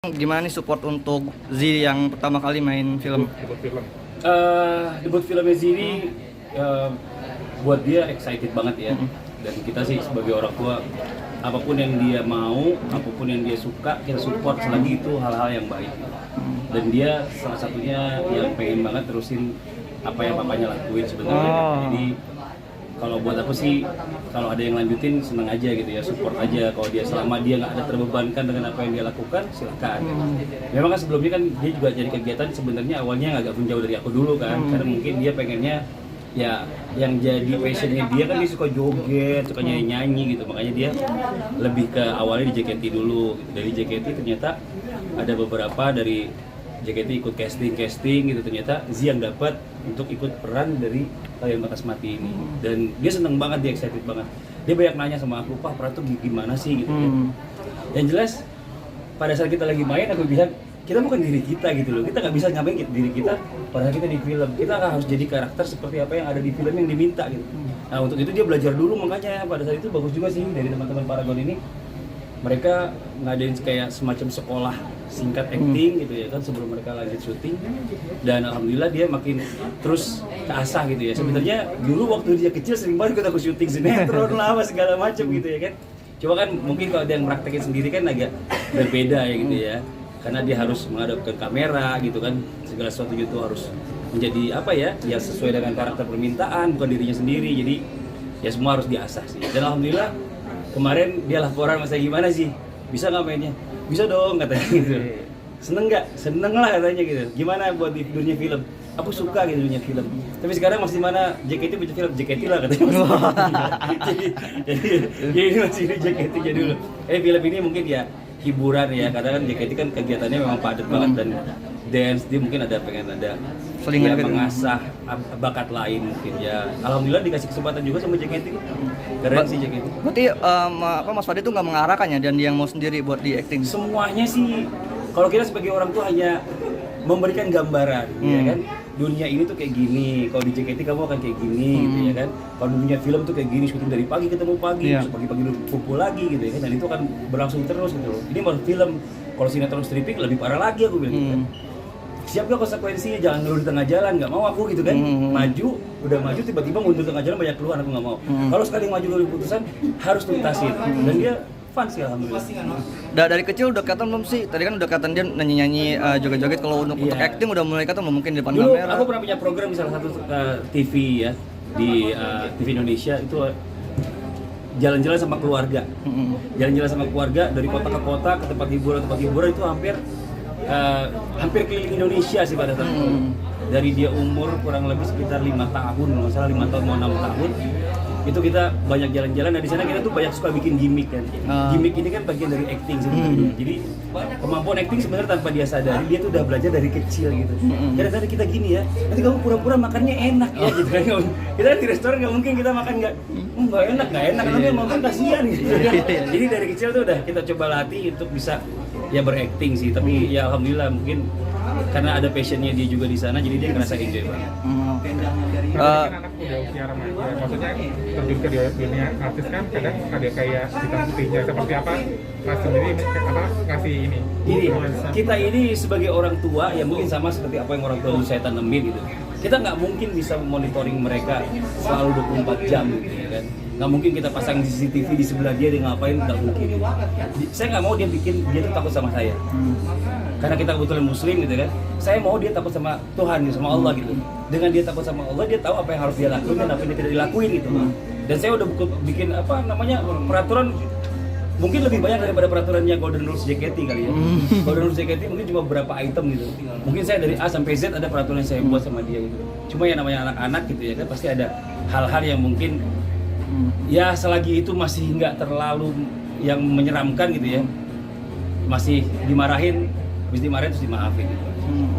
Gimana nih support untuk Z yang pertama kali main film? Debut filmnya Z ini buat dia excited banget ya. Dan kita sih sebagai orang tua, apapun yang dia mau, apapun yang dia suka, kita support selagi itu hal-hal yang baik. Dan dia salah satunya yang pengen banget terusin apa yang papanya lakuin sebenarnya. Jadi kalau buat aku sih, kalau ada yang lanjutin seneng aja gitu ya, support aja. Kalau dia selama dia nggak ada terbebankan dengan apa yang dia lakukan, silakan. Memang kan sebelumnya kan dia juga jadi kegiatan sebenarnya awalnya agak jauh dari aku dulu kan, karena mungkin dia pengennya ya yang jadi passionnya dia kan dia suka joget, suka nyanyi gitu, makanya dia lebih ke awalnya di JKT dulu. Gitu. Dari JKT ternyata ada beberapa dari JKT ikut casting gitu, ternyata Z yang dapat untuk ikut peran dari Layang Batas Mati ini. Dan dia seneng banget, dia excited banget. Dia banyak nanya sama aku, "Pak, peran tuh gimana sih?" gitu ya. Yang jelas pada saat kita lagi main aku bilang, kita bukan diri kita gitu loh. Kita nggak bisa nyamain diri kita padahal kita di film. Kita harus jadi karakter seperti apa yang ada di film yang diminta gitu. Nah, untuk itu dia belajar dulu, makanya pada saat itu bagus juga sih dari teman-teman Paragon ini. Mereka ngadain kayak semacam sekolah singkat acting gitu ya kan sebelum mereka lanjut syuting, dan alhamdulillah dia makin terus keasah gitu ya. Sebenarnya dulu waktu dia kecil sering banget ikut aku syuting sinetron lah apa segala macam gitu ya kan. Cuma kan mungkin kalau dia yang praktekin sendiri kan agak berbeda ya gitu ya, karena dia harus menghadapkan kamera gitu kan, segala sesuatu itu harus menjadi apa ya sesuai dengan karakter permintaan, bukan dirinya sendiri. Jadi ya semua harus diasah sih, dan alhamdulillah kemarin dia laporan mas, gimana sih, bisa nggak mainnya? Bisa dong katanya gitu. Seneng nggak? Seneng lah katanya gitu. Gimana buat di dunia film? Aku suka gitu dunia film. Tapi sekarang masih mana JKT punya film? JKT lah katanya. jadi ini masih di JKT jadi dulu. Film ini mungkin ya hiburan ya, karena kan JKT kan kegiatannya memang padat banget, dan dance dia mungkin ada pengen ada Selingan gitu, mengasah bakat lain mungkin ya. Alhamdulillah dikasih kesempatan juga sama JKT. Keren sih JKT. Berarti Mas Fadli tuh nggak mengarahkan ya, dan dia yang mau sendiri buat di acting? Semuanya sih, kalau kita sebagai orang tua hanya memberikan gambaran, ya kan. Dunia ini tuh kayak gini, kalau di JKT kamu akan kayak gini, gitu ya kan. Kalau dunia film tuh kayak gini, syuting dari pagi ketemu pagi, terus pagi-pagi kumpul lagi gitu ya kan. Dan itu akan berlangsung terus gitu loh. Ini baru film, kalau sinetron stripping lebih parah lagi aku bilang gitu kan. Siap gak konsekuensinya, jangan dulu di tengah jalan, nggak mau aku gitu kan. Maju, udah maju tiba-tiba mundur tengah jalan banyak keluhan, aku nggak mau. Kalau sekali maju dari keputusan harus tuntasin, dan dia fun sih alhamdulillah. Dari kecil udah kelihatan belum sih? Tadi kan udah kelihatan dia nyanyi-nyanyi, joget-joget. Kalau untuk acting udah mulai kelihatan belum, mungkin di depan dulu, kamera? aku pernah punya program di salah satu TV ya, di TV Indonesia itu jalan-jalan sama keluarga. Jalan-jalan sama keluarga dari kota ke kota, ke tempat hiburan itu hampir keliling Indonesia sih pada saat itu. Dari dia umur kurang lebih sekitar 5 tahun, kalau nggak salah 5 tahun mau 6 tahun, itu kita banyak jalan-jalan. Nah di sana kita tuh banyak suka bikin gimmick kan. Gimmick ini kan bagian dari acting sebenarnya. Jadi kemampuan acting sebenarnya tanpa dia sadari dia tuh udah belajar dari kecil gitu. Kadang-kadang kita gini ya, nanti kamu pura-pura makannya enak ya gitu kan. Kita di restoran nggak mungkin kita makan nggak enak, nanti yang makan kasihan gitu. Jadi dari kecil tuh udah kita coba latih untuk bisa ya berakting sih. Tapi ya alhamdulillah mungkin karena ada passionnya dia juga di sana, jadi dia ngerasa enjoy banget. Kan anak udah usia remaja, maksudnya terjun ke dunia artis kan kadang ada kayak hitam putihnya seperti apa Mas sendiri ngasih ini. Jadi kita ini sebagai orang tua ya mungkin sama seperti apa yang orang tua dulu saya tanemin gitu. Kita nggak mungkin bisa monitoring mereka selalu 24 jam gitu ya kan. Nggak mungkin kita pasang CCTV di sebelah dia ngapain, nggak mungkin. Saya nggak mau dia tuh takut sama saya. Karena kita kebetulan muslim gitu kan. Saya mau dia takut sama Tuhan gitu, sama Allah gitu. Dengan dia takut sama Allah, dia tahu apa yang harus dia lakuin dan apa yang tidak dilakuin gitu. Dan saya udah bikin peraturan mungkin lebih banyak daripada peraturannya Golden Rules JKT kali ya. Golden Rules JKT mungkin cuma beberapa item gitu. Mungkin saya dari A sampai Z ada peraturan yang saya buat sama dia gitu. Cuma yang namanya anak-anak gitu ya kan, pasti ada hal-hal yang mungkin ya selagi itu masih nggak terlalu yang menyeramkan gitu ya, masih dimarahin, terus dimaafin gitu.